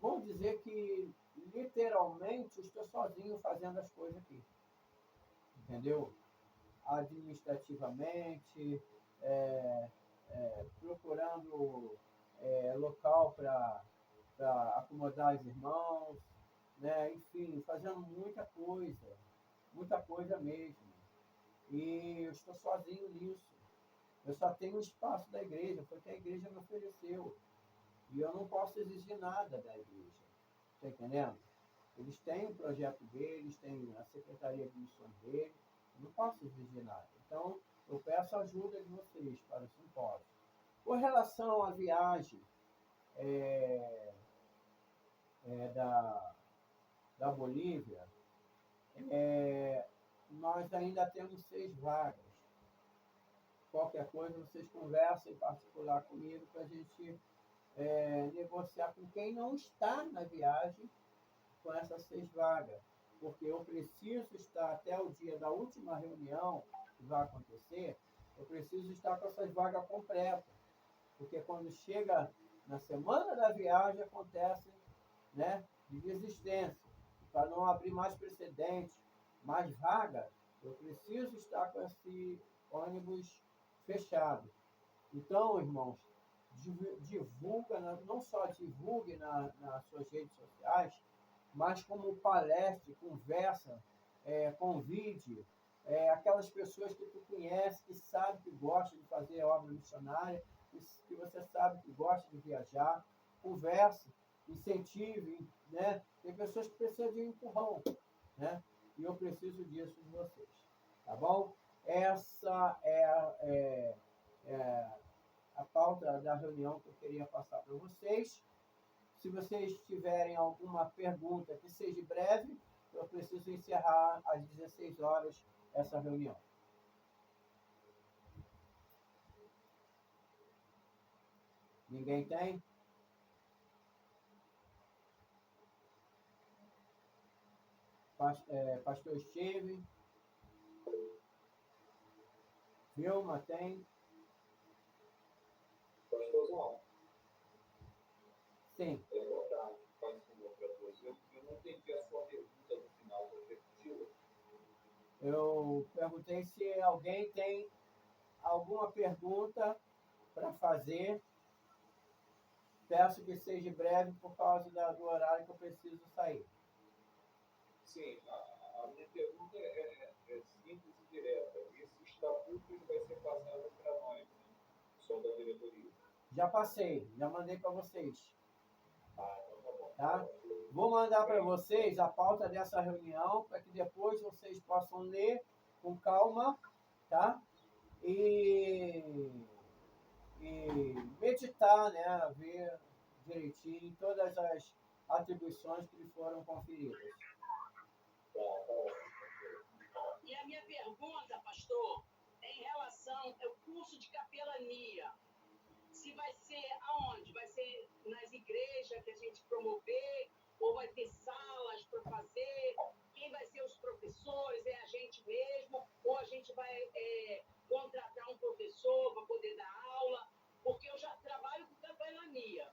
vamos dizer que literalmente, estou sozinho fazendo as coisas aqui. Entendeu? Administrativamente, procurando local para acomodar os irmãos, né? Enfim, fazendo muita coisa mesmo. E eu estou sozinho nisso. Eu só tenho o espaço da igreja, foi que a igreja me ofereceu. E eu não posso exigir nada da igreja. Está entendendo? Eles têm o projeto deles, têm a secretaria de missões deles, não posso exigir nada. Então, eu peço a ajuda de vocês para o simpósio. Com relação à viagem da Bolívia, nós ainda temos 6 vagas. Qualquer coisa, vocês conversam em particular comigo para a gente negociar com quem não está na viagem com essas 6 vagas. Porque eu preciso estar até o dia da última reunião que vai acontecer, eu preciso estar com essas vagas completas. Porque quando chega na semana da viagem, acontece, né, de desistência. Para não abrir mais precedente, mais vaga, eu preciso estar com esse ônibus fechado. Então, irmãos, divulga, não só divulgue nas suas redes sociais, mas como palestre, conversa, convide aquelas pessoas que tu conhece, que sabe que gosta de fazer obra missionária, que você sabe que gosta de viajar, converse, incentive, né? Tem pessoas que precisam de um empurrão, né? E eu preciso disso de vocês, tá bom? Essa é a pauta da reunião que eu queria passar para vocês. Se vocês tiverem alguma pergunta que seja breve, eu preciso encerrar às 16 horas essa reunião. Ninguém tem? Pastor Steve? Vilma tem? Pastorzão, Sim. boa tarde, Pai Senhor para todos. Eu não entendi a sua pergunta no final, você repetiu? Eu perguntei se alguém tem alguma pergunta para fazer. Peço que seja breve por causa do horário que eu preciso sair. Sim, a minha pergunta é simples e direta. Esse estatuto ele vai ser passado para nós, né? Só da diretoria. Já passei, já mandei para vocês. Então tá bom. Tá? Vou mandar para vocês a pauta dessa reunião para que depois vocês possam ler com calma, tá? E meditar, né? Ver direitinho todas as atribuições que lhe foram conferidas. E a minha pergunta, pastor, é em relação ao curso de capelania. Se vai ser aonde? Vai ser nas igrejas que a gente promover? Ou vai ter salas para fazer? Quem vai ser os professores? É a gente mesmo? Ou a gente vai contratar um professor para poder dar aula? Porque eu já trabalho com capelania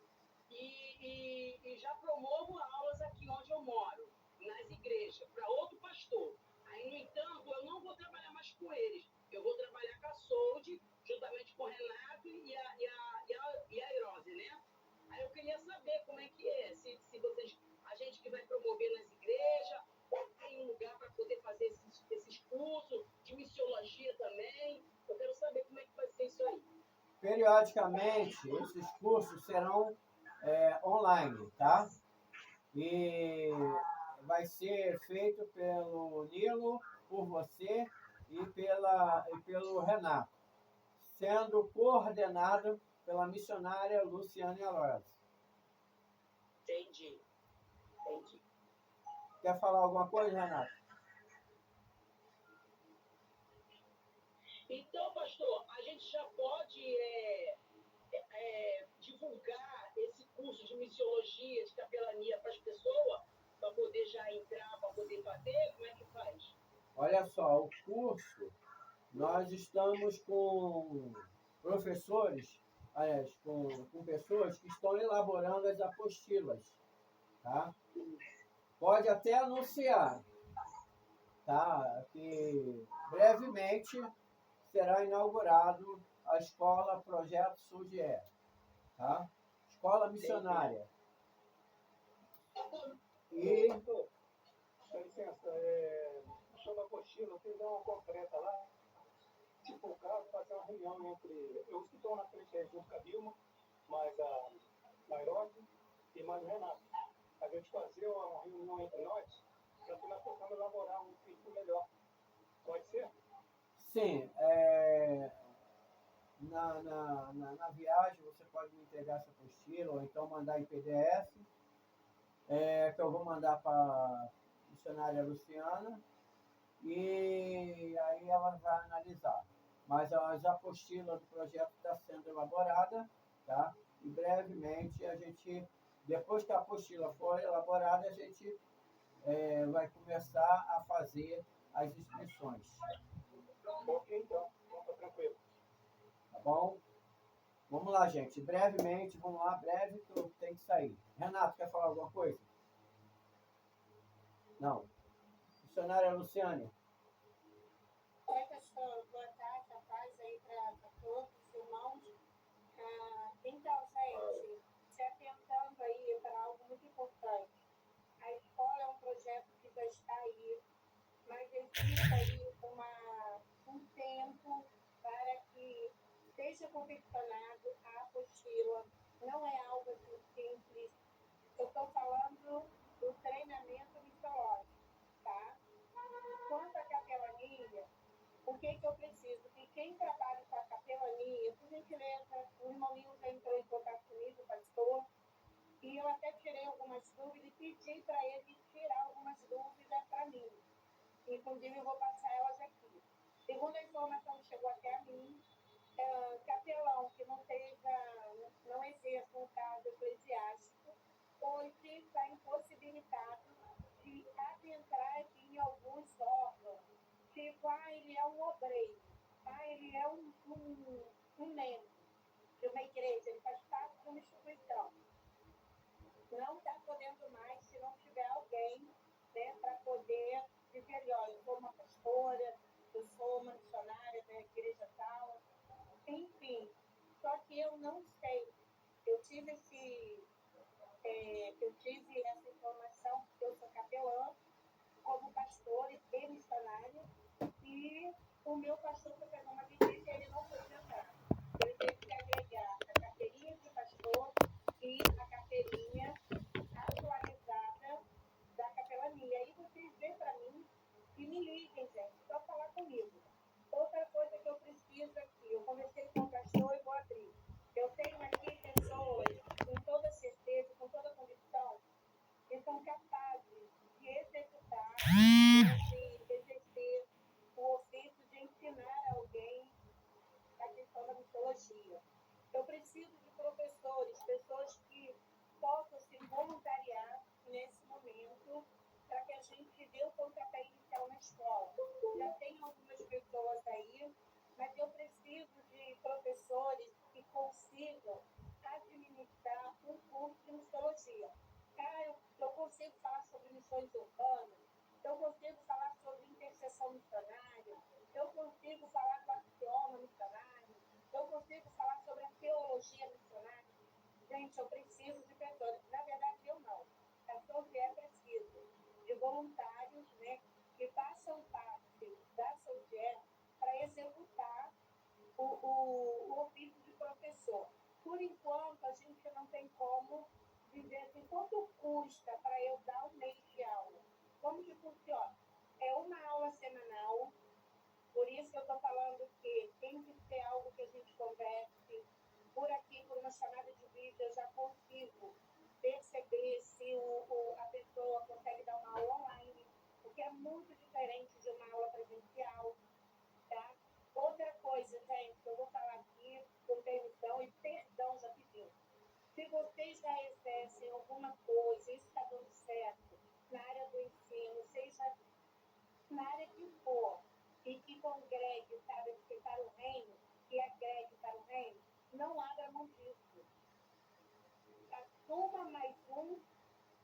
e já promovo aulas aqui onde eu moro, nas igrejas, para outro pastor. Aí, no entanto, eu não vou trabalhar mais com eles. Eu vou trabalhar com a Solde, juntamente com o Renato e a Irose, né? Aí eu queria saber como é que é, se vocês, a gente que vai promover nas igrejas, ou tem um lugar para poder fazer esses cursos, de missiologia também. Eu quero saber como é que vai ser isso aí. Periodicamente, esses cursos serão online, tá? E vai ser feito pelo Nilo, por você e pelo Renato, sendo coordenado pela missionária Luciane Aloysio. Entendi. Quer falar alguma coisa, Renato? Então, pastor, a gente já pode divulgar esse curso de missiologia, de capelania para as pessoas, para poder já entrar, para poder fazer? Como é que faz? Olha só, o curso, nós estamos com professores, com pessoas que estão elaborando as apostilas, tá? pode até anunciar, tá? Que brevemente será inaugurado a escola Projeto Sugier, tá? Escola missionária. E Pastor, dá licença, sobre a apostila, eu fiz uma completa lá. Tipo, o caso, fazer uma reunião entre. Eu estou na frente aí junto com a Vilma, mais a Nairobi e mais o Renato. A gente fazer uma reunião entre nós para que nós possamos elaborar um texto melhor. Pode ser? sim, na viagem você pode me entregar essa apostila ou então mandar em PDF, que eu vou mandar para a missionária Luciana e aí ela vai analisar. Mas as apostilas do projeto está sendo elaborada, tá? E brevemente a gente, depois que a apostila for elaborada, a gente vai começar a fazer as inscrições. Ok, então. Então tá tranquilo. Tá bom? Vamos lá, gente. Brevemente, vamos lá, breve, que eu tenho que sair. Renato, quer falar alguma coisa? Não. Missionária Luciane. Oi, pastor. Boa tarde, a paz aí para todos os irmãos. Então, gente, se atentando aí para algo muito importante. A escola é um projeto que já está aí, mas existe aí um tempo para que seja confeccionado a apostila. Não é algo assim simples. Eu estou falando do treinamento mitológico, tá? Quanto à capelania, o que eu preciso? Que quem trabalha com a capelania, por gentileza, o irmãozinho já entrou em contato comigo, pastor, e eu até tirei algumas dúvidas e pedi para ele tirar algumas dúvidas para mim. Inclusive, eu vou passar elas aqui. Segundo a informação que chegou até a mim, capelão que não exerça um cargo eclesiástico, hoje está impossibilitado de adentrar em alguns órgãos. Tipo, ele é um obreiro, ele é um membro de uma igreja, ele faz parte de uma instituição. Não está podendo mais se não tiver alguém, né, para poder dizer, olha, eu sou uma pastora, eu sou uma missionária da igreja tal. Enfim, só que eu não sei. Eu tive essa informação, porque eu sou capelã, como pastor e missionária, e o meu pastor foi fazer uma visita e ele não pôde entrar. Ele teve que agregar a carteirinha de pastor e a carteirinha atualizada da capelania. Aí vocês vêem para mim e me liguem, gente, só falar comigo. Outra coisa que eu preciso aqui, eu conversei com o pastor e vou abrir. Eu tenho aqui pessoas, com toda certeza, com toda convicção, que são capazes de executar, de exercer o ofício de ensinar alguém a questão da mitologia. Eu preciso de professores, pessoas que possam se voluntariar nesse momento para que a gente dê o pontapé inicial na escola. Já tem algumas pessoas aí, mas eu preciso de professores que consigam administrar um curso de mitologia. Eu consigo falar sobre missões urbanas, eu consigo falar sobre intercessão missionária, eu consigo falar do axioma missionário, eu consigo falar sobre a teologia missionária. Gente, eu preciso de pessoas. Na verdade, eu não. A Soulger precisa de voluntários, né, que façam parte da Soulger para executar o ofício de professor. Por enquanto, a gente não tem como dizer assim, quanto custa para eu dar um mês de aula? Como que funciona? É uma aula semanal, por isso que eu estou falando que tem que ser algo que a gente converse. Por aqui, por uma chamada de vídeo, eu já consigo perceber se a pessoa consegue dar uma aula online, o que é muito diferente de uma aula presencial, tá? Outra coisa, gente, eu vou falar aqui com permissão e perdão já pedindo. Se vocês já exercem alguma coisa, isso está dando certo, na área do ensino, seja na área que for, e que congregue, sabe, para o reino, que agregue para o reino, não abra mão disso. Assuma mais um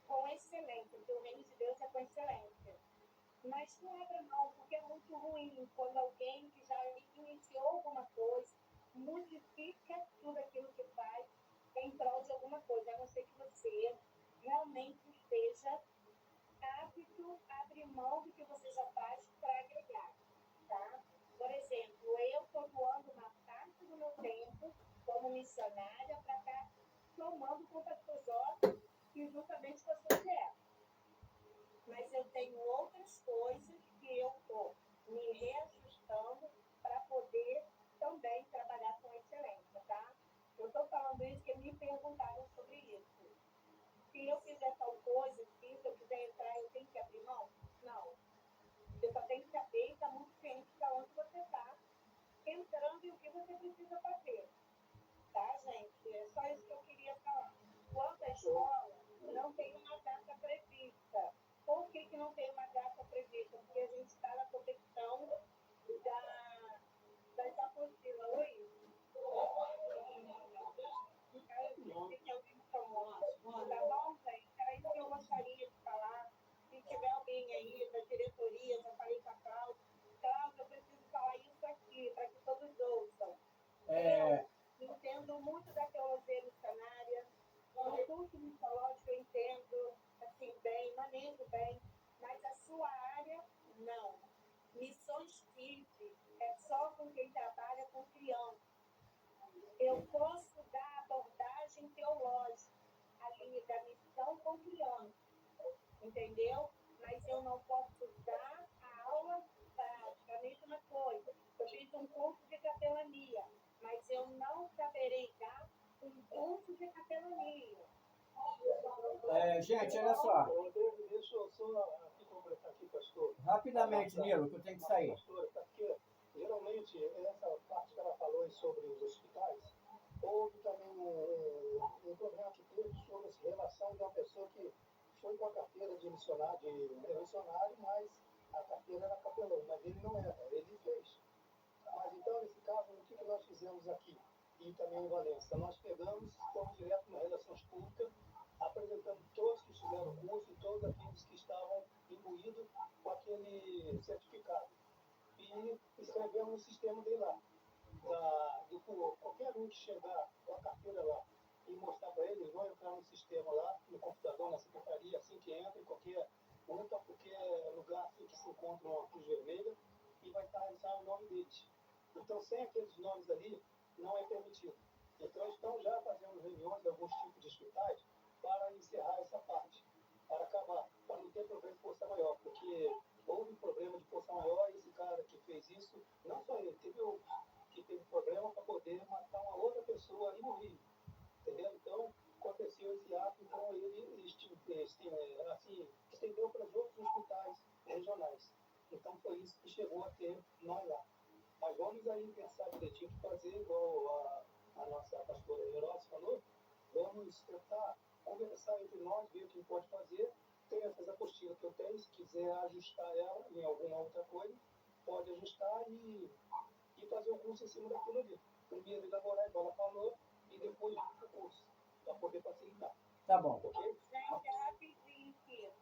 com excelência, porque o reino de Deus fazer com excelência. Mas não abra mão, porque é muito ruim quando alguém que já iniciou alguma coisa modifica tudo aquilo que faz em prol de alguma coisa, a não ser que você realmente esteja apto a abrir mão do que você já faz para agregar, tá? Por exemplo, eu estou doando uma parte do meu tempo como missionária para estar somando com o pastor Jorge e juntamente com a sua mulher. Mas eu tenho outras coisas que eu estou me reajustando para poder também trabalhar com excelência, tá? Eu estou falando isso porque me perguntaram sobre isso. Se eu fizer tal coisa, se eu quiser entrar, eu tenho que abrir mão? Não. Você só tem que saber e estar muito ciente de onde você está entrando e o que você precisa fazer. Tá, gente? É só isso que eu queria falar. Quanto à escola, não tem uma data prevista. Por que não tem uma data prevista? Porque a gente está na competição das apostilas. Oi? Que alguém me chamou. Tá bom, gente? Era isso que eu gostaria de falar. Se tiver alguém aí da diretoria, já falei com a Cláudia. Cláudia, eu preciso falar isso aqui, para que todos ouçam. Eu entendo muito da teologia missionária. No curso missiológico eu entendo, assim, bem, manejo bem. Mas a sua área, não. Missões TIC é só com quem trabalha com criança. Eu posso dar abordagem teológica ali da missão com criança, entendeu? Mas eu não posso dar a aula prática, a mesma coisa. Eu fiz um curso de capelania, mas eu não saberei dar um curso de capelania. Gente, olha só. Deixa eu só aqui completar aqui, pastor. Rapidamente, Nilo, que eu tenho que sair. Pastora, porque geralmente essa parte que ela falou aí sobre os hospitais, houve também um problema que teve sobre essa relação de uma pessoa que foi com a carteira de missionário, mas a carteira era capelão, mas ele não era, ele fez. Mas então, nesse caso, o que nós fizemos aqui? E também em Valença, nós pegamos, fomos direto na Relações Públicas, apresentando todos que fizeram o curso e todos aqueles que estavam imbuídos com aquele certificado. E escrevemos no sistema dele lá. Qualquer um que chegar com a carteira lá e mostrar para eles, vão entrar no sistema lá, no computador, na secretaria, assim que entra, em qualquer lugar assim que se encontra uma cruz vermelha, e vai estar o nome deles. Então, sem aqueles nomes ali, não é permitido. Então, estão já fazendo reuniões de alguns tipos de hospitais para encerrar essa parte, para acabar, para não ter problema de força maior, porque houve um problema de força maior e esse cara que fez isso, não só ele, teve outros que teve problema para poder matar uma outra pessoa ali no Rio, entendeu? Então, aconteceu esse ato, então ele estendeu para os outros hospitais regionais. Então, foi isso que chegou a ter nós lá. Mas vamos aí pensar direitinho que fazer, igual a nossa pastora Herói falou, vamos tentar conversar entre nós, ver o que pode fazer. Tem essas apostilas que eu tenho, se quiser ajustar ela em alguma outra coisa, pode ajustar e fazer o curso em cima daquilo ali. Primeiro elaborar, igual ela falou, e depois o curso, para poder facilitar. Tá bom. Ok? Gente, é rapidinho aqui.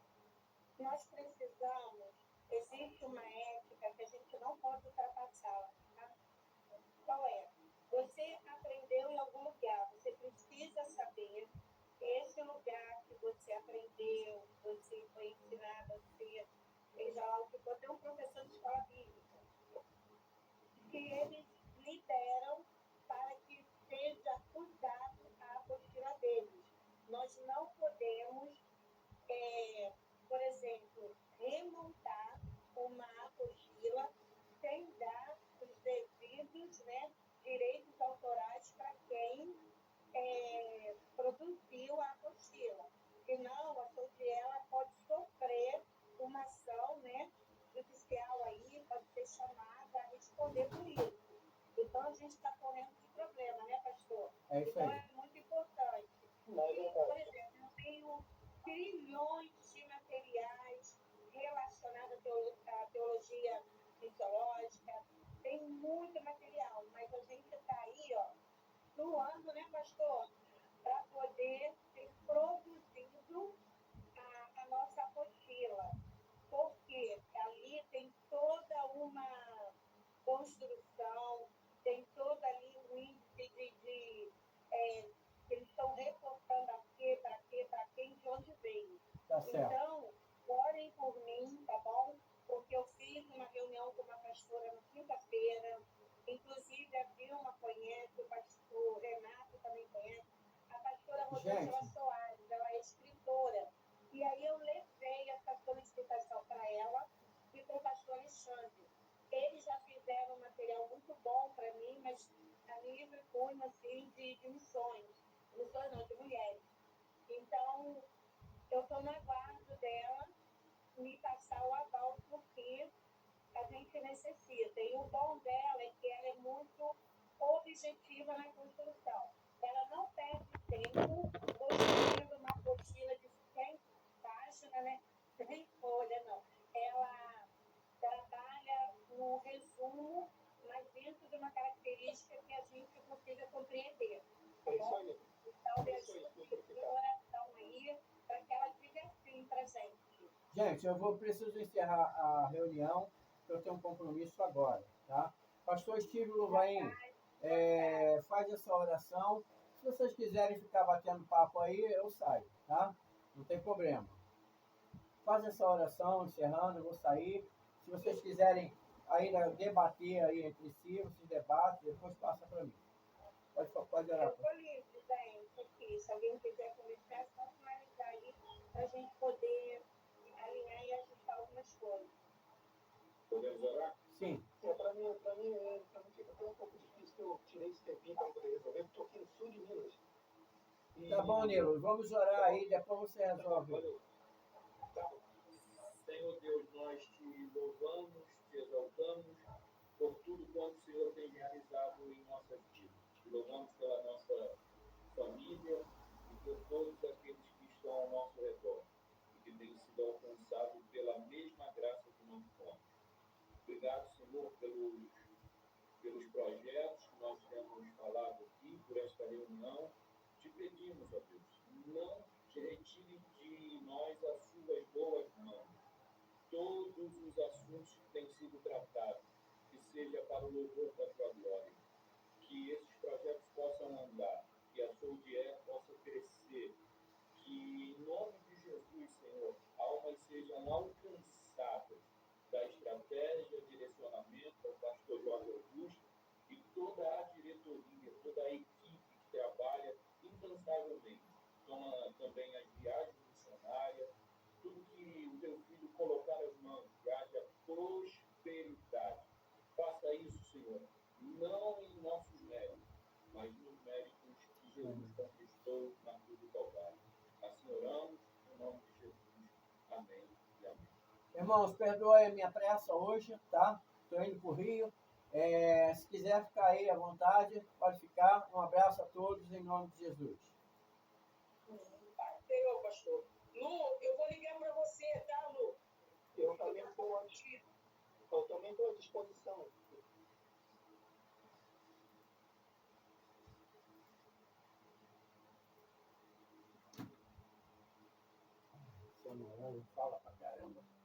Nós precisamos, existe uma ética que a gente não pode ultrapassar. Tá? Qual é? Você aprendeu em algum lugar, você precisa saber esse lugar que você aprendeu, você foi ensinado a ser, seja lá o que for, tem um professor de escola bíblica, que eles liberam para que seja cuidado a apostila deles. Nós não podemos, por exemplo, remontar uma apostila sem dar os devidos, né, direitos autorais para quem produziu a apostila. Senão, a Sofiela pode sofrer uma ação, né, judicial aí, pode ser chamada a responder por isso. Então, a gente está correndo de problema, né, pastor? É isso Então, aí. é muito importante. E, por exemplo, eu tenho trilhões de materiais relacionados à teologia missiológica, tem muito material, mas a gente está aí, ó, doando, né, pastor? Para poder ter produzido a nossa apostila. uma construção, tem todo ali um índice eles estão reportando aqui, para quê, para quem, de onde veio. Tá certo. Então, orem por mim, tá bom? Porque eu fiz uma reunião com uma pastora na quinta-feira, inclusive a Vilma conhece, o pastor Renato também conhece, a pastora Rosângela Gente. Soares, ela é escritora. E aí eu levei essa solicitação para ela e para o pastor Alexandre. Eles já fizeram um material muito bom para mim, mas a nível cunho, assim, de missões. Missões não, de mulheres. Então, eu estou no aguardo dela me passar o aval, porque a gente necessita. E o bom dela é que ela é muito objetiva na construção. Ela não perde tempo construindo uma apostila de 100 páginas, né? 100 folhas, não. Ela trabalha no resumo, mas dentro de uma característica que a gente consiga compreender. Tá É isso bom? aí. Então, me É isso aí, ajude doutor de Ricardo. oração aí, para que ela diga assim para gente. Gente, preciso encerrar a reunião, porque eu tenho um compromisso agora, tá? Pastor Estílio Luvaim, faz essa oração. Se vocês quiserem ficar batendo papo aí, eu saio, tá? Não tem problema. Faz essa oração, encerrando, eu vou sair. Se vocês quiserem ainda debater aí entre si, vocês debatem, depois passa para mim. Pode orar. Eu estou livre, gente, aqui. Se alguém quiser conversar, é só finalizar aí para a gente poder alinhar e ajustar algumas coisas. Podemos orar? Sim. Para mim fica até um pouco difícil que eu tirei esse tempinho para poder resolver, porque eu estou aqui no sul de Minas. Tá bom, Nilo. Vamos orar aí, depois você resolve. Valeu. Senhor Deus, nós te louvamos, te exaltamos por tudo quanto o Senhor tem realizado em nossas vidas. Te louvamos pela nossa família e por todos aqueles que estão ao nosso redor e que têm sido alcançados pela mesma graça que nós somos. Obrigado, Senhor, pelos projetos que nós temos falado aqui, por esta reunião. Te pedimos, ó Deus, não te retire de nós as suas boas mãos. Todos os assuntos que têm sido tratados, que seja para o louvor da tua glória, que esses projetos possam andar, que a Soldier possa crescer, que em nome de Jesus, Senhor, almas sejam alcançadas da estratégia, direcionamento ao pastor Jorge Augusto e toda a diretoria, toda a equipe que trabalha incansavelmente. Toma também as viagens missionárias, tudo que o teu filho colocar as mãos, que haja prosperidade. Faça isso, Senhor, não em nossos méritos, mas nos méritos que Jesus conquistou na cruz do Calvário. Assim oramos, em nome de Jesus. Amém e amém. Irmãos, perdoe a minha pressa hoje, tá? Estou indo para o Rio. Se quiser ficar aí à vontade, pode ficar. Um abraço a todos, em nome de Jesus. Senhor, pastor. Lu, eu vou ligar para você, tá, Lu? Eu também estou à disposição. Seu Noel fala pra caramba.